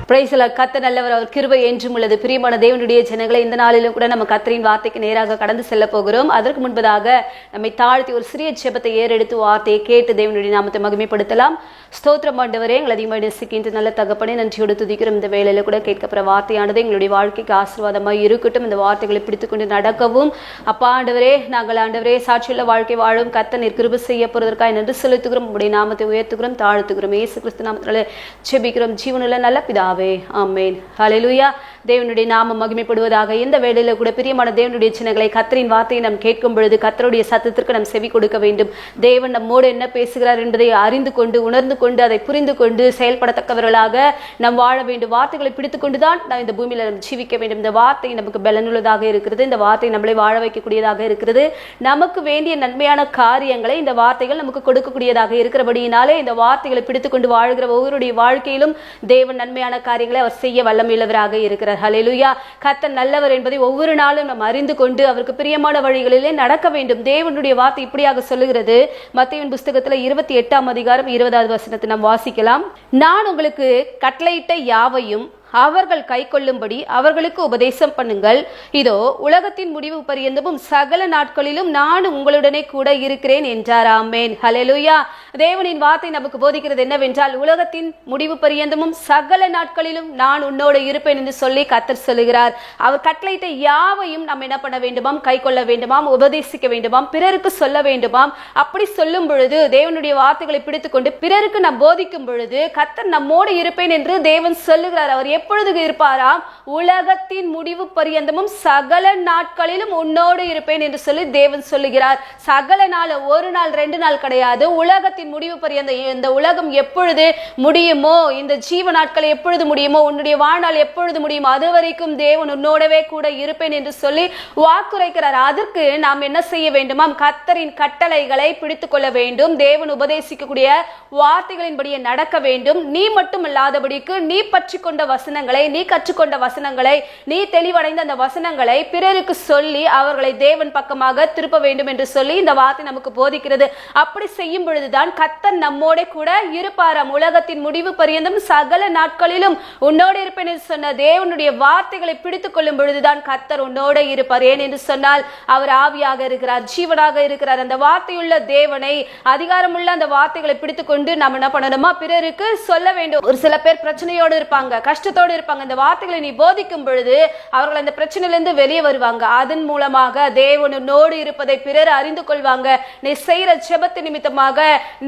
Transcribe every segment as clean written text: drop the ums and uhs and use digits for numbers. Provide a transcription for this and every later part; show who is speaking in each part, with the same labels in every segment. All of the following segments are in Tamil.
Speaker 1: Praise the Lord. கர்த்தர் நல்லவர், அவர் கிருபை என்றும் உள்ளது. பிரியமான தேவனுடைய ஜனங்களை, இந்த நாளிலும் கூட நம்ம கர்த்தரின் வார்த்தைக்கு நேராக கடந்து செல்ல போகிறோம். அதற்கு முன்பதாக நம்மை தாழ்த்தி ஒரு சிறிய ஜெபத்தை ஏறெடுத்து வார்த்தையை கேட்டு தேவனுடைய நாமத்தை மகிமைப்படுத்தலாம். ஸ்தோத்திரம் ஆண்டவரே, எங்கள் அதிகமாக நேசிக்கின்ற நல்ல தகப்பனே, நன்றியோடு துதிக்கிறோம். இந்த வேளையில கூட கேட்கப்படுற வார்த்தையானது எங்களுடைய வாழ்க்கைக்கு ஆசீர்வாதமாக இருக்கட்டும். இந்த வார்த்தைகளை பிடித்துக்கொண்டு நடக்கவும் அப்பா ஆண்டவரே, நாங்கள் ஆண்டவரே சாட்சியுள்ள வாழ்க்கை வாழும் கர்த்தர் கிருபை செய்ய போறதற்காக நன்றி செலுத்துகிறோம். உடைய நாமத்தை உயர்த்துகிறோம், தாழ்த்துகிறோம். இயேசு கிறிஸ்து நாமத்தினாலே ஜெபிக்கிறோம் ஜீவனுள்ள நல்ல பிதாவே, ஆமென். ஹல்லேலூயா. தேவனுடைய நாமம் மகிமைப்படுவதாக. இந்த வேளையில கூட பிரியமான தேவனுடைய சின்னங்களை, கர்த்தரின் வார்த்தையை நாம் கேட்கும் பொழுது கர்த்தருடைய சத்தத்திற்கு நாம் செவி கொடுக்க வேண்டும். தேவன் நம்மோடு என்ன பேசுகிறார் என்பதை அறிந்து கொண்டு, உணர்ந்து கொண்டு, அதை புரிந்து கொண்டு செயல்படத்தக்கவர்களாக நாம் வாழ வேண்டும். வார்த்தைகளை பிடித்துக் கொண்டுதான் நாம் இந்த பூமியில நாம் ஜீவிக்க வேண்டும். இந்த வார்த்தை நமக்கு பலனுள்ளதாக இருக்கிறது. இந்த வார்த்தை நம்மளை வாழ வைக்கக்கூடியதாக இருக்கிறது. நமக்கு வேண்டிய நன்மையான காரியங்களை இந்த வார்த்தைகள் நமக்கு கொடுக்கக்கூடியதாக இருக்கிறபடியினாலே இந்த வார்த்தைகளை பிடித்துக் கொண்டு வாழ்கிற ஒவ்வொருடைய வாழ்க்கையிலும் தேவன் நன்மையான காரியங்களை அவர் செய்ய வல்லமையுள்ளவராக இருக்கிறார். ஹல்லேலூயா. கர்த்தர் நல்லவர் என்பதை ஒவ்வொரு நாளும் நாம் அறிந்து கொண்டு அவருக்கு பிரியமான வழிகளிலே நடக்க வேண்டும். தேவனுடைய வார்த்தை இப்படியாக சொல்லுகிறது. மத்தேயுவின் புஸ்தகத்துல 28ஆம் அதிகாரம் 20வது வசனத்தை நாம் வாசிக்கலாம். நான் உங்களுக்கு கட்டளையிட்ட யாவையும் அவர்கள் கை கொள்ளும்படி அவர்களுக்கு உபதேசம் பண்ணுங்கள். இதோ உலகத்தின் முடிவு பரியந்தமும் சகல நாட்களிலும் நான் உங்களுடனே கூட இருக்கிறேன் என்றார். ஆமென். ஹல்லேலூயா. தேவனின் வார்த்தை நமக்கு போதிக்கிறது என்னவென்றால், உலகத்தின் முடிவு பரியந்தமும் சகல நாட்களிலும் நான் உன்னோடு இருப்பேன் என்று சொல்லி கர்த்தர் சொல்லுகிறார். அவர் கட்டளையிட்ட யாவையும் நாம் என்ன பண்ண வேண்டுமாம்? கை கொள்ள வேண்டுமாம், உபதேசிக்க வேண்டுமாம், பிறருக்கு சொல்ல வேண்டுமாம். அப்படி சொல்லும் பொழுது, தேவனுடைய வார்த்தைகளை பிடித்துக்கொண்டு பிறருக்கு நாம் போதிக்கும் பொழுது கர்த்தர் நம்மோடு இருப்பேன் என்று தேவன் சொல்லுகிறார். அவர் எப்பொழுது இருப்பாராம்? உலகத்தின் முடிவு பரியந்தமும் சகல நாட்களிலும் உன்னோடு இருப்பேன் என்று சொல்லி தேவன் சொல்லுகிறார். சகல நாள், ஒரு நாள் ரெண்டு நாள் கிடையாது. உலகத்தின் முடிவு பரியந்த, இந்த உலகம் எப்பொழுது முடியுமோ, இந்த ஜீவ நாட்கள் எப்பொழுது முடியுமோ, உன்னுடைய வாழ்நாள் எப்பொழுது முடியுமோ, அது வரைக்கும் தேவன் உன்னோடவே கூட இருப்பேன் என்று சொல்லி வாக்குரைக்கிறார். அதற்கு நாம் என்ன செய்ய வேண்டுமாம்? கர்த்தரின் கட்டளைகளை பிடித்துக் கொள்ள வேண்டும். தேவன் உபதேசிக்கக்கூடிய வார்த்தைகளின்படியே நடக்க வேண்டும். நீ மட்டும் இல்லாதபடிக்கு நீ பற்றி கொண்ட வசனங்களை, நீ கற்றுக்கொண்ட வசனங்களை, நீ தெளிவடைந்த அந்த வசனங்களை பிறருக்கு சொல்லி அவர்களை தேவன் பக்கமாக திருப்ப வேண்டும் என்று சொல்லி இந்த வார்த்தை நமக்கு போதிக்கிறது. அப்படி செய்யும் பொழுதுதான் கர்த்தர் நம்மோட கூட இருப்பாராம். உலகத்தின் முடிவு பரியந்தம் சகல நாட்களிலும் உன்னோடு இருப்பேன் என்று சொன்ன தேவனுடைய வார்த்தைகளை பிடித்துக் கொள்ளும் பொழுதுதான் கர்த்தர் உன்னோட இருப்பார். ஏன் என்று சொன்னால், அவர் ஆவியாக இருக்கிறார், ஜீவனாக இருக்கிறார். அந்த வார்த்தையுள்ள தேவனை, அதிகாரமுள்ள அந்த வார்த்தைகளை பிடித்துக் கொண்டு நாம் என்ன பண்ணணுமா? பிறருக்கு சொல்ல வேண்டும். ஒரு சில பேர் பிரச்சனையோடு இருப்பாங்க, கஷ்டத்தோடு இருப்பாங்க. இந்த வார்த்தைகளை நீ போதிக்கும் பொழுது அவர்கள் அந்த பிரச்சனையிலிருந்து வெளியே வருவாங்க. அதன் மூலமாக தேவனோடு இருப்பதை பிறர் அறிந்து கொள்வாங்க. நீ செய்கிற ஜெபத்து நிமித்தமாக,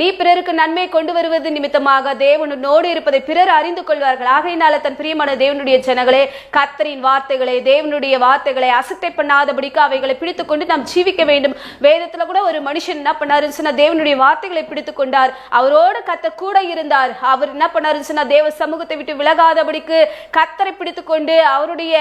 Speaker 1: நீ பிறருக்கு நன்மை கொண்டு வருவது நிமித்தமாக தேவனோடு இருப்பதை பிறர் அறிந்து கொள்வார்கள். ஆகையினால தன் பிரியமான தேவனுடைய ஜனங்களே, கர்த்தரின் வார்த்தைகளை, தேவனுடைய வார்த்தைகளை அசட்டை பண்ணாதபடிக்கு அவைகளை பிடித்துக் கொண்டு நாம் ஜீவிக்க வேண்டும். வேதத்துல கூட ஒரு மனுஷன் என்ன பண்ணாருன்னு சொன்னா, தேவனுடைய வார்த்தைகளை பிடித்துக் கொண்டார். அவரோடு கர்த்தர் கூட இருந்தார். அவர் என்ன பண்ணாருன்னு சொன்னா, தேவ சமூகத்தை விட்டு விலகாதபடிக்கு கர்த்தரை பிடித்துக் கொண்டு அவருடைய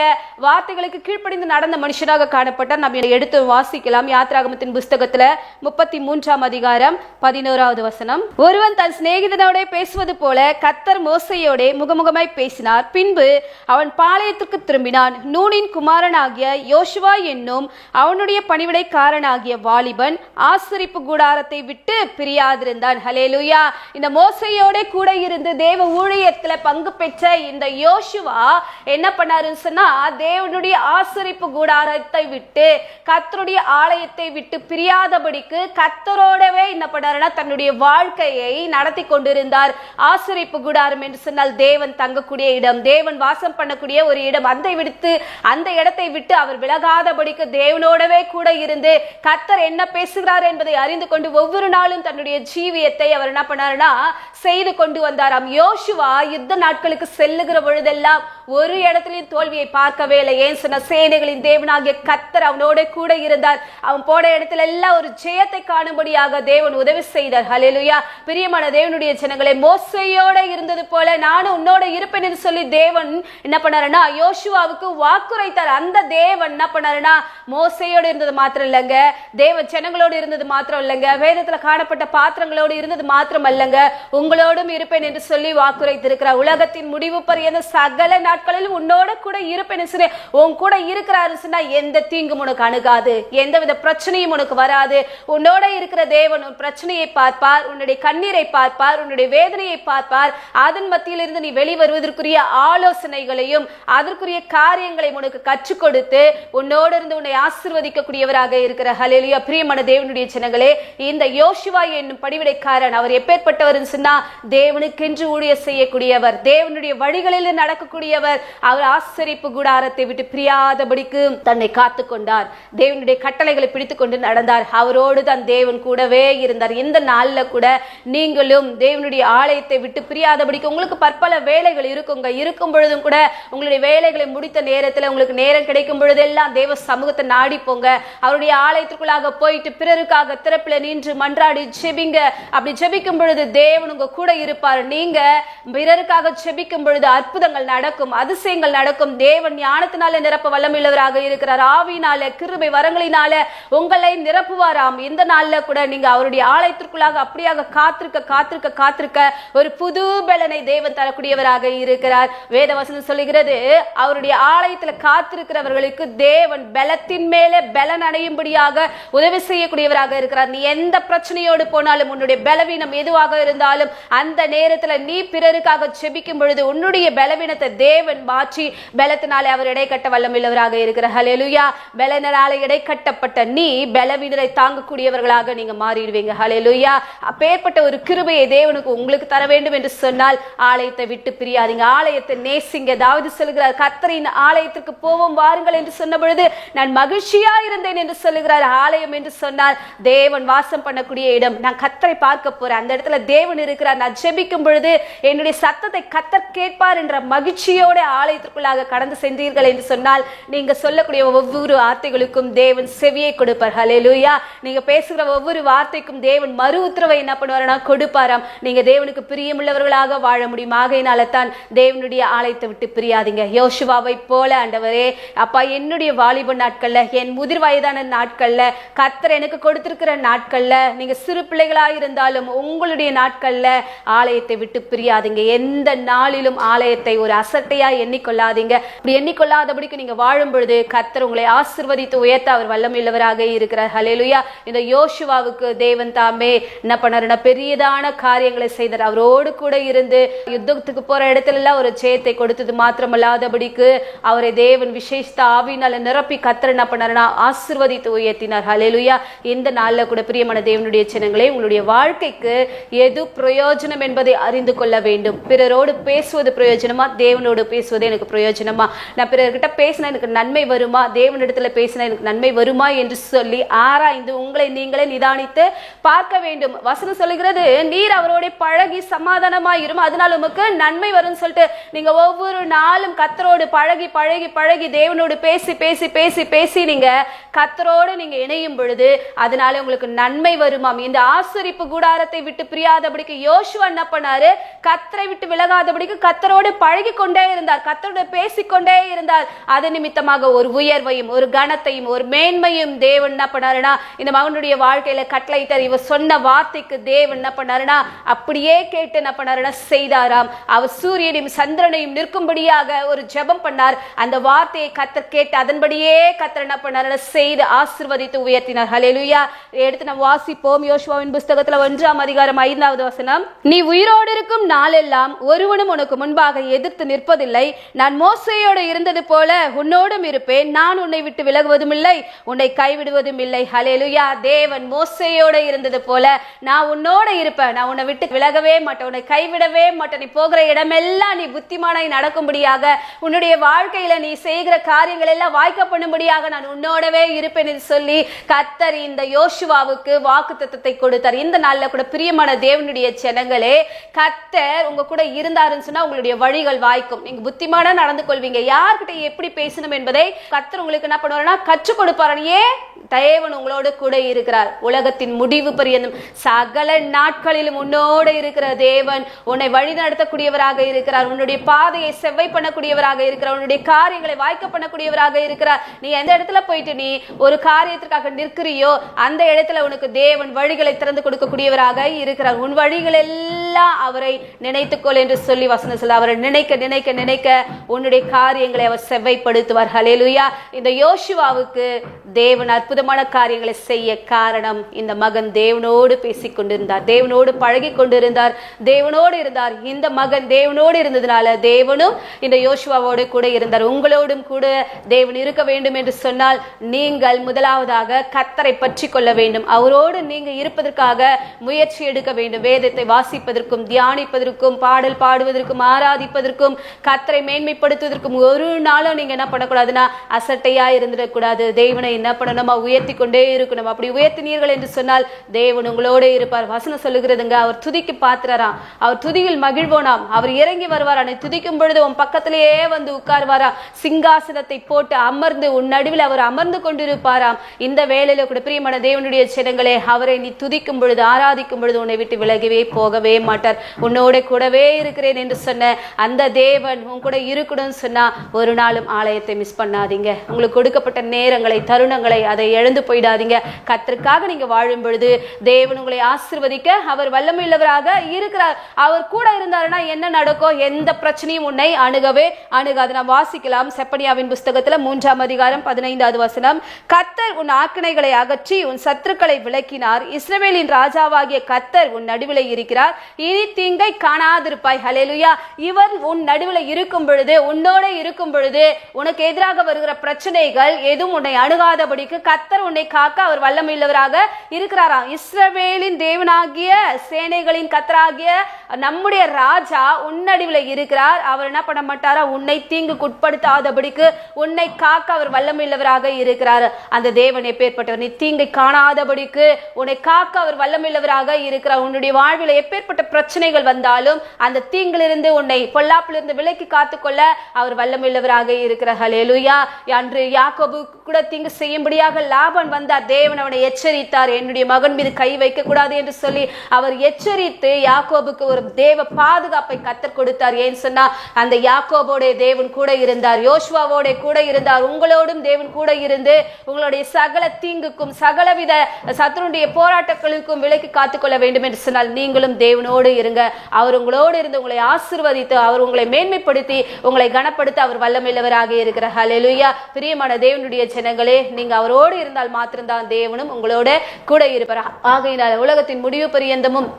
Speaker 1: வார்த்தைகளுக்கு கீழ்ப்படிந்து நடந்த மனுஷனாக காணப்பட்டார். நாம் எடுத்து வாசிக்கலாம். யாத்திராகமத்தின் புஸ்தகத்துல 33ஆம் அதிகாரம் 11வது வசனம். ஒருவன் தன் சிநேகிதனோட பேசுவது போல கர்த்தர் மோசேயோட முகமுகமாய் பேசினார். பின்பு அவன் பாளையத்துக்கு திரும்பினான். நூனின் குமாரனாகிய யோசுவா என்னும் அவனுடைய பணிவிடைக்காரனாகிய வாலிபன் ஆசரிப்பு கூடாரத்தை விட்டு பிரியாதிருந்தான். ஹல்லேலூயா. இந்த மோசேயோட கூட இருந்து தேவ ஊழியத்துல பங்கு பெற்ற இந்த யோசுவா என்ன பண்ணாருன்னு சொன்னா, தேவனுடைய ஆசரிப்பு கூடாரத்தை விட்டு, கர்த்தருடைய ஆலயத்தை விட்டு பிரியாதபடிக்கு கர்த்தரோடவே என்ன பண்ணாருன்னா தன்னுடைய வாழ்க்கையை நடத்தி கொண்டிருந்தார். ஆசரிப்பு கூடாரம் என்று சொன்னால் தேவன் தங்கக்கூடிய இடம், தேவன் வாசம் பண்ணக்கூடிய ஒரு இடம். அந்த இடத்தை விட்டு அவர் விலகாதபடிக்கு தேவனோடவே கூட இருந்து கர்த்தர் என்ன பேசுகிறார் என்பதை அறிந்து கொண்டு ஒவ்வொரு நாளும் தன்னுடைய ஜீவியத்தை அவர் என்ன பண்ணாருன்னா செய்து கொண்டு வந்தாராம். யோசுவா யுத்த நாட்களுக்கு செல்லுகிற பொழுதெல்லாம் ஒரு இடத்திலையும் தோல்வியை பார்க்கவே இல்லை. ஏன் சொன்ன, சேனைகளின் தேவனாகிய கர்த்தர் அவனோட கூட இருந்தார். அவன் போன இடத்துல எல்லாம் ஒரு ஜெயத்தை காணும்படியாக தேவன் உதவி செய்தார். ஹல்லேலூயா. பிரியமான தேவனுடைய ஜனங்களே, மோசேயோட இருந்தது போல நானும் உன்னோட இருப்பேன் என்று சொல்லி தேவன் என்ன பண்ணாருன்னா யோசுவாவுக்கு வாக்குரைத்தார். அந்த தேவன் என்ன பண்ணாருன்னா மோசேயோடு இருந்தது மாத்திரம் இல்லைங்க, தேவ ஜனங்களோடு இருந்தது மாத்திரம் இல்லைங்க, வேதத்துல காணப்பட்ட பாத்திரங்களோடு இருந்தது மாத்திரம் அல்லங்க, உங்களோடும் இருப்பேன் என்று சொல்லி வாக்குரைத்திருக்கிறார். உலகத்தின் முடிவு பரியந்த சகல நாட்களிலும் உன்னோட கூட இருப்பேன்னு சொல்லி உன் கூட இருக்கிறாரு சொன்னா எந்த தீங்கும் உனக்கு அணுகாது, எந்தவித பிரச்சனையும் உனக்கு வராது. உன்னோட இருக்கிற தேவன் உன் பிரச்சனையை பார்ப்பார், உன்னுடைய கண்ணீரை பார்ப்பார், உன்னுடைய வேதனையை பார்ப்பார். அதன் மத்தியிலிருந்து நீ வெளிவருவதற்குரிய ஆலோசனைகளையும் அதற்குரிய காரியங்களையும் உனக்கு கற்றுக் கொடுத்து உன்னோடு இருந்து உன்னை ஆசீர்வதிக்கக்கூடியவராக இருக்கிற ஹல்லேலூயா. பிரியமான தேவனுடைய ஜனங்களே, இந்த யோசுவா என்னும் படிவிடைக்காரன் அவர் எப்பேற்பட்டவர் சொன்னா தேவனுக்கென்று ஊழியர் செய்யக்கூடியவர், தேவனுடைய வழிகளில் நடக்கக்கூடியவர். அவர் ஆசரிப்பு கூடாரத்தை விட்டு பிரியாதபடிக்கு தன்னை காத்து கொண்டார், தேவனுடைய கட்டளைகளை பிடித்துக் கொண்டு நடந்தார். அவரோடு தான் தேவன் கூடவே இருந்தார். இந்த நாள்ல கூட நீங்களும் தேவனுடைய ஆலயத்தை விட்டு பிரியாதபடிக்கு உங்களுக்கு பற்பல வேலைகள் இருக்குங்க, இருக்கும் பொழுதும் கூட உங்களுடைய வேலைகளை முடித்த நேரத்தில் உங்களுக்கு நேரம் கிடைக்கும் பொழுதெல்லாம் தேவ சமூகத்தை நாடி போங்க. அவருடைய ஆலயத்திற்குள்ளாக போயிட்டு பிறருக்காக திறப்பில நின்று மன்றாடி ஜெபிங்க. அப்படி ஜெபிக்கும் பொழுது தேவன் உங்க கூட இருப்பார். நீங்க பிறருக்காக ஜெபிக்கும் பொழுது அற்புதங்கள் நடக்கும், அதிசயங்கள் நடக்கும். தேவன் ஞானத்தினால நிரப்ப வல்லமையுள்ளவராக இருக்கிறார். ஆவியினால கிருபை வரங்களினால உங்களை நிரப்புவாராம். இந்த நாள்ல கூட நீங்க அவருடைய ஆலயத்திற்குள்ளாக அப்படியாக காத்திருக்க காத்திருக்க காத்திருக்க ஒரு புது பலனை தேவன் தரக்கூடியவராக இருக்கிறார். வேதவசனம் சொல்லுகிறது, அவருடைய ஆலயத்துல காத்திருக்கிறவர்களுக்கு தேவன் பலத்தின் மேலே பலன் அடையும்படியாக உதவி செய்யக்கூடியவராக இருக்கிறார். நீ எந்த பிரச்சனையோடு போனாலும், உன்னுடைய பலவீனம் எதுவாக இருந்தாலும், அந்த நேரத்துல நீ பிறருக்காக ஜெபிக்கும் பொழுது உன்னுடைய பலவீனத்தை தேவன் மாற்றி பலத்தினாலே அவர் இடை கட்ட வல்லமையுள்ளவராக இருக்கிறார். ஹல்லேலூயா. பலனால இடை கட்டப்பட்ட நீ பலவீனரை தாங்கக்கூடியவர்களாக நீங்க மாறிடுவீங்க. ஹல்லேலூயா. அப்பேற்பட்ட ஒரு கிருபையை தேவனுக்கு உங்களுக்கு தர வேண்டும் என்று சொன்னால் ஆலயத்தை விட்டு பிரியாதீங்க, ஆலயத்தை நேசிங்க. தாவீது சொல்கிறார், கர்த்தரின் ஆலயத்திற்கு போவோம் வாருங்கள் என்று சொன்ன பொழுது நான் மகிழ்ச்சியா இருந்தேன் என்று சொல்லுகிறார். ஆலயம் என்று சொன்னால் தேவன் வாசம் பண்ணக்கூடிய இடம். நான் கர்த்தரை பார்க்க போறேன், அந்த இடத்துல தேவன் இருக்கிறார். நான் ஜெபிக்கும் பொழுது என்னுடைய சத்தத்தை கர்த்தர் கேட்பார் என்ற மகிழ்ச்சியோட ஆலயத்திற்குள்ளாக கடந்து சென்றீர்கள் என்று சொன்னால் நீங்க சொல்லக்கூடிய ஒவ்வொரு வார்த்தைகளுக்கும் தேவன் செவியை கொடுப்பார். ஹல்லேலூயா. நீங்க பேசுகிற ஒவ்வொரு வார்த்தைக்கும் தேவன் மறு உத்தரவை என்ன பண்ணுவார்னா கொடுப்பாராம். நீங்க தேவனுக்கு பிரியமுள்ளவர்களாக வாழ முடியும். ஆகையினால தான் தேவனுடைய ஆலயத்தை விட்டு பிரியாதீங்க. யோசுவாவை போல ஆண்டவரே அப்பா, என்னுடைய வாலிப நாட்கள்ல, என் முதிர் வயதான நாட்கள்ல, கர்த்தர் எனக்கு கொடுத்திருக்கிற நாட்கள்ல, நீங்க சிறு பிள்ளைகளாக இருந்தாலும் உங்களுடைய நாட்கள்ல ஆலயத்தை விட்டு பிரியாதீங்க. எந்த நாளிலும் ஆலயத்தை ஒரு அசட்டையா எண்ணிக்கொள்ளாதீங்க. இப்படி எண்ணிக்கொள்ளாதபடிக்கு நீங்க வாழும் பொழுது கர்த்தர் உங்களை ஆசீர்வதித்து உயர்த்த அவர் வல்லமையுள்ளவராக இருக்கிறார். ஹல்லேலூயா. இந்த யோசுவாவுக்கு தேவன் தாமே என்ன பண்ணாருன்னா பெரியதான காரியங்களை செய்தார். அவரோடு கூட இருந்து யுத்தத்துக்கு போற இடத்துல எல்லாம் ஒரு ஜெயத்தை கொடுத்தது மாத்திரமல்லாதபடிக்கு அவரை தேவன் விசேஷித்த ஆவியினால நிரப்பி கர்த்தர் என்ன பண்ணாருன்னா ஆசீர்வதித்து உயர்த்தினார். ஹல்லேலூயா. இந்த நாள்ல கூட பிரியமான தேவனுடைய ஜனங்களே, உங்களுடைய வாழ்க்கைக்கு எது பிரயோஜனம் என்பதை அறிந்து கொள்ள வேண்டும். பிறரோடு பேசுவது பிரயோஜனமா, தேவனோடு பேசுவது எனக்கு பிரயோஜனமா? நான் பிறர்கிட்ட பேசினா எனக்கு நன்மை வருமா, தேவனிடத்துல பேசினா எனக்கு நன்மை வருமா என்று சொல்லி ஆராய்ந்து உங்களை நீங்களே நிதானித்து பார்க்க வேண்டும். வசனம் சொல்லுகிறது, நீர் அவரோட பழகி சமாதானமாயிரும், அதனால உமக்கு நன்மை வரும் சொல்லிட்டு நீங்க ஒவ்வொரு நாளும் கர்த்தரோடு பழகி பழகி பழகி தேவனோடு பேசி பேசி பேசி பேசி நீங்க கர்த்தரோடு நீங்க இணையும் பொழுது அதனால உங்களுக்கு நன்மை வருமாம். இந்த ஆசரிப்பு கூடாரத்தை விட்டு பிரியாதபடிக்கு யோசுவா என்ன பண்ணாரு? கர்த்தரை விட்டு விலகாதபடிக்கு கர்த்தரோடு பழகி கொண்டே இருந்தார், கர்த்தரோடு பேசிக்கொண்டே இருந்தார். அது நிமித்தமாக ஒரு உயர்வையும் ஒரு கனத்தையும் ஒரு மேன்மையும் தேவன் என்ன பண்ணாருன்னா இந்த மகனுடைய வாழ்க்கையில கட்டளையிட்டார். இவர் சொன்ன வார்த்தைக்கு தேவன் என்ன பண்ணாருன்னா அப்படியே கேட்டு என்ன பண்ணாருன்னா செய்தாராம். அவர் சூரியனையும் சந்திரனையும் நிற்கும்படியாக ஒரு ஜெபம் பண்ணார். அந்த வார்த்தையை கர்த்தர் கேட்டு அதன்படியே கர்த்தர் என்ன பண்ணாருன்னா செய்து ஆசீர்வதித்து உயர்த்தினார். ஹல்லேலூயா. எடுத்து நம்ம வாசிப்போம். யோசுவாவின் புஸ்தகத்துல 1ஆம் அதிகாரம் 5வது வசனம். நீ உயிரோடு இருக்கும் நாளெல்லாம் ஒருவனும் உனக்கு முன்பாக எதிர்த்து நிற்பதில்லை. நான் மோசேயோடு இருந்தது போல உன்னோடும் இருப்பேன். நான் உன்னை விட்டு விலகுவதும் இல்லை, உன்னை கைவிடுவதும் இல்லை. ஹல்லேலூயா. தேவன் மோசேயோடு இருந்தது போல நான் உன்னோட இருப்பேன். நான் உன்னை விட்டு விலகவே மாட்டேன், உன்னை கைவிடவே மாட்டேன். நீ போகிற இடமெல்லாம் நீ புத்திமானாய் நடக்கும்படியாக, உன்னுடைய வாழ்க்கையில நீ செய்கிற காரியங்கள் எல்லாம் வாய்க்க பண்ணும்படியாக நான் உன்னோடவே இருப்பேன் என்று சொல்லி கர்த்தர் இந்த யோசுவாவுக்கு வாக்குத்தத்தத்தை கொடுத்தார். இந்த நாள்ல கூட பிரியமான தேவனுடைய ஜனங்களே, கர்த்தர் உங்க கூட இருந்தாருன்னு சொன்னா உங்களுடைய வழிகள் வாய்க்கும். நீங்க புத்திமானா நடந்து கொள்வீங்க. யார்கிட்ட எப்படி பேசணும் என்பதை கர்த்தர் உங்களுக்கு என்ன பண்ணுவாருன்னா கற்றுக் கொடுப்பாரு. ஏன்? தேவன் உங்களோடு கூட இருக்கிறார். உலகத்தின் முடிவு பரியந்தம் சகல நாட்களிலும் உன்னோடு இருக்கிற தேவன் உன்னை வழி நடத்தக்கூடியவராக இருக்கிறார். உன்னுடைய பாதையை செவ்வை பண்ணக்கூடியவராக இருக்கிறார். உன்னுடைய காரியங்களை வாய்க்க பண்ணக்கூடியவராக இருக்கிறார். நீ எந்த இடத்துல போயிட்டு நீ ஒரு காரியத்திற்காக நிற்கிறியோ அந்த இடத்துல உனக்கு தேவன் வழிகளை திறந்து கொடுக்கக்கூடியவராக இருக்கிறார். உன் வழிகள் நாளெல்லாம் அவரை நினைத்துக்கொள் என்று சொல்லி வசனம் சொல்ல. அவரை நினைக்க நினைக்க நினைக்க உன்னுடைய காரியங்களை அவர் செவ்வைப்படுத்துவார். ஹல்லேலூயா. இந்த யோசுவாவுக்கு தேவன் அற்புதமான காரியங்களை செய்ய காரணம், இந்த மகன் தேவனோடு பேசிக் கொண்டிருந்தார், தேவனோடு பழகி கொண்டிருந்தார், தேவனோடு இருந்தார். இந்த மகன் தேவனோடு இருந்ததுனால தேவனும் இந்த யோசுவாவோடு கூட இருந்தார். உங்களோடும் கூட தேவன் இருக்க வேண்டும் என்று சொன்னால் நீங்கள் முதலாவதாக கர்த்தரை பற்றி கொள்ள வேண்டும். அவரோடு நீங்க இருப்பதற்காக முயற்சி எடுக்க வேண்டும். வேதத்தை வாசிப்பதற்கும் தியானிப்பதற்கும் பாடல் பாடுவதற்கும் ஆராதிப்பதற்கும் கர்த்தரை மேன்மைப்படுத்துவதற்கும் ஒரு நாளும் நீங்க என்ன பண்ணக்கூடாதுன்னா அசட்டையா இருந்துடக்கூடாது. தேவனை என்ன பண்ணணுமா உயர்த்தி கொண்டே இருக்கணும். அப்படி உயர்த்தினீர்கள் என்று சொன்னால் தேவன் உங்களோட இருப்பார். வசனம் சொல்லுகிறதுங்க, அவர் துதிக்கு பாத்திரராம், அவர் துதியில் மகிழ்வோனாம், அவர் இறங்கி வருவாரா, நீ துதிக்கும் பொழுது உன் பக்கத்திலேயே வந்து உட்கார்வாராம், சிங்காசனத்தை போட்டு அமர்ந்து உன் நடுவில் அவர் அமர்ந்து கொண்டிருப்பாராம். இந்த வேளையில கூட பிரியமான தேவனுடைய ஜனங்களே, அவரை நீ துதிக்கும் பொழுது ஆராதிக்கும் பொழுது உன்னை விட்டு விலகவே போகவே மாட்டார். உன்னோட கூடவே இருக்கிறேன் என்று சொன்ன அந்த தேவன் உன் கூட இருக்கணும்னு சொன்னா ஒரு நாளும் ஆலயத்தை மிஸ் பண்ணாதீங்க. உங்களுக்கு கொடுக்கப்பட்ட நேரங்களை தருணங்களை அதை இழந்து போயிடாதீங்க. கர்த்தருக்காக நீங்க வாழும் பொழுது தேவன் உங்களை ஆசீர்வதிக்க அவர் வல்லமையுள்ளவராக இருக்கிறார். அவர் கூட இருந்தாருன்னா என்ன நடக்கும்? எந்த பிரச்சனையும் உன்னை அணுகவே அணுகாது. நாம் வாசிக்கலாம் செப்பனியாவின் புஸ்தகத்துல 3ஆம் அதிகாரம் 15வது வசனம். கர்த்தர் உன் ஆக்கினைகளை அகற்றி உன் சத்துருக்களை விலக்கினார். இஸ்ரவேலின் ராஜாவாகிய கர்த்தர் உன் நடுவிலே இருக்கிறார், இனி தீங்கை காணாதிருப்பாய். ஹல்லேலூயா. இவர் உன் நடுவில் இருக்கும் பொழுது, உன்னோட இருக்கும் பொழுது உனக்கு எதிராக வருகிற பிரச்சனைகள் எதுவும் உன்னை அணுகாதபடிக்கு கர்த்தர் உன்னை காக்க அவர் வல்லமையுள்ளவராக இருக்கிறாராம். இஸ்ரவேலின் தேவனாகிய சேனைகளின் கர்த்தராகிய நம்முடைய ராஜா உன் நடுவில் இருக்கிறார். அவர் என்ன பண்ண மாட்டாரா? உன்னை தீங்குக்கு உட்படுத்தாதபடிக்கு உன்னை காக்க அவர் வல்லமையுள்ளவராக இருக்கிறார். அந்த தேவன் எப்பேற்பட்டவர்? நீ தீங்கை காணாதபடிக்கு உன்னை காக்க அவர் வல்லமையுள்ளவராக இருக்கிறார். உன்னுடைய வாழ்வில் எப்பேற்பட்ட பிரச்சனைகள் வந்தாலும் அந்த தீங்கிலிருந்து உன்னை பொல்லாப்பிலிருந்து விலக்கி காத்துக்கொள்ள அவர் வல்லமையுள்ளவராக இருக்கிறார். ஹல்லேலூயா. அன்று யாக்கோபு கூட தீங்கு செய்யும்படியாக லாபான் வந்தார். தேவன் அவனை எச்சரித்தார், என்னுடைய மகன் மீது கை வைக்க கூடாது என்று சொல்லி அவர் எச்சரித்து யாக்கோபுக்கு ஒரு தேவ பாதுகாப்பை கர்த்தர் கொடுத்தார். ஏன் சொன்னா அந்த யாக்கோபோட தேவன் கூட இருந்தார், யோசுவாவோட கூட இருந்தார். உங்களோடும் தேவன் கூட இருந்து உங்களுடைய சகல தீங்குக்கும் சகலவித சத்துருடைய போராட்டங்களுக்கும் விலக்கி காத்துக்கொள்ள வேண்டும் என்று சொன்னால் நீங்களும் தேவனோடு இருங்க. அவர் உங்களோடு இருந்து உங்களை ஆசீர்வதித்து அவர் உங்களை மேன்மைப்படுத்தி உங்களை கனப்படுத்த அவர் வல்லமையுள்ளவராக இருக்கிறார். ஹல்லேலூயா. பிரியமான தேவனுடைய ஜனங்களே, நீங்க அவரோடு இருந்தால் மாத்திரம்தான் தேவனும் உங்களோட கூட இருப்பார். ஆகையினால் உலகத்தின் முடிவு பரியந்தமும்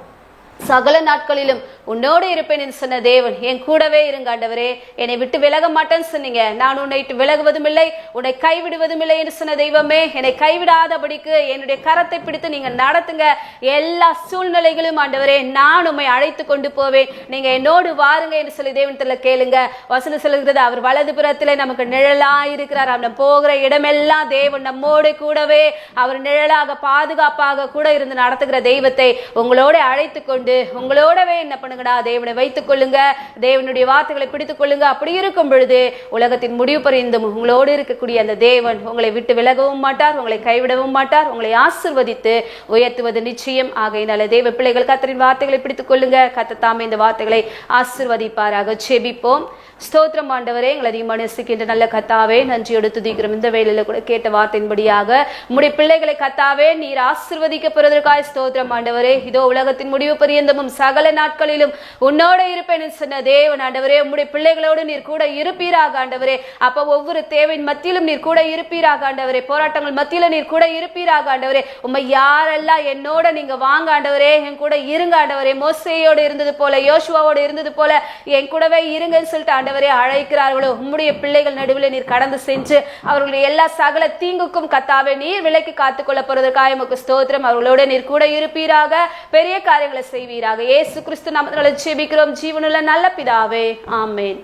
Speaker 1: சகல நாட்களிலும் உன்னோடு இருப்பேன் என்று சொன்ன தேவன் என் கூடவே இருங்க. ஆண்டவரே, என்னை விட்டு விலக மாட்டேன்னு சொன்னீங்க, நான் உன்னை விட்டு விலகுவதும் இல்லை, உன்னை கைவிடுவதும் இல்லை என்று சொன்ன தெய்வமே, என்னை கைவிடாதபடிக்கு என்னுடைய கரத்தை பிடித்து நீங்க நடத்துங்க. எல்லா சூழ்நிலைகளும் ஆண்டவரே நான் உம்மை அழைத்து கொண்டு போவேன், நீங்க என்னோடு வாருங்க என்று சொல்லி தேவனத்துல கேளுங்க. வசனம் சொல்லுகிறது, அவர் வலது புறத்திலே நமக்கு நிழலா இருக்கிறார். நம்ம போகிற இடமெல்லாம் தேவன் நம்மோடு கூடவே அவர் நிழலாக பாதுகாப்பாக கூட இருந்து நடத்துகிற தெய்வத்தை உங்களோட அழைத்து கொண்டு உங்களோடவே என்ன பண்ணுங்கடா, தேவனை வைத்துக் கொள்ளுங்க, தேவனுடைய வார்த்தைகளை பிடித்துக் கொள்ளுங்க. அப்படி இருக்கும் பொழுது உலகத்தின் முடிவு பரிந்தும் உங்களோடு இருக்கக்கூடிய அந்த தேவன் உங்களை விட்டு விலகவும் மாட்டார், உங்களை கைவிடவும் மாட்டார், உங்களை ஆசீர்வதித்து உயர்த்துவது நிச்சயம். ஆகையினால தேவ பிள்ளைகள் கர்த்தரின் வார்த்தைகளை பிடித்துக் கொள்ளுங்க. கர்த்தர் தாமே இந்த வார்த்தைகளை ஆசீர்வதிப்பாராக. ஜெபிப்போம். ஸ்தோத்திரம் ஆண்டவரே, எங்களை அதிகமாக நேசிக்கின்ற நல்ல கர்த்தாவே, நன்றியோடு துதிக்கிறோம். இந்த வேளையில கூட கேட்ட வார்த்தையின்படியாக உம்முடைய பிள்ளைகளை கர்த்தாவே நீர் ஆசீர்வதிக்கப்படுவதற்காக ஸ்தோத்திரம் ஆண்டவரே. இதோ உலகத்தின் முடிவு பரியந்தமும் சகல நாட்களிலும் உன்னோட இருப்பேன் சொன்ன தேவன் ஆண்டவரே, உம்முடைய பிள்ளைகளோடு நீர் கூட இருப்பீராக ஆண்டவரே. அப்ப ஒவ்வொரு தேவையின் மத்தியிலும் நீர் கூட இருப்பீராக ஆண்டவரே, போராட்டங்கள் மத்தியில நீர் கூட இருப்பீராக ஆண்டவரே. உம்மை யாரெல்லாம் என்னோட நீங்க வாங்க ஆண்டவரே, என் கூட இருங்க ஆண்டவரே. மோசேயோடு இருந்தது போல, யோசுவாவோடு இருந்தது போல என் கூடவே இருங்கன்னு சொல்லிட்டு ஆண்டவரே அழைக்கிறார்களோ, உம்முடைய பிள்ளைகள் நடுவில் நீர் கடந்து சென்று அவர்களுடைய எல்லா சகல தீங்குக்கும் கர்த்தாவே நீர் விலக்கி காத்துக்கொள்ள போறதற்காக உமக்கு ஸ்தோத்திரம். அவர்களோட நீர் கூட இருப்பீராக, பெரிய காரியங்களை செய்வீராக. இயேசு கிறிஸ்து நாமத்தினால ஜெபிக்கிறோம் ஜீவனுள்ள நல்ல பிதாவே, ஆமென்.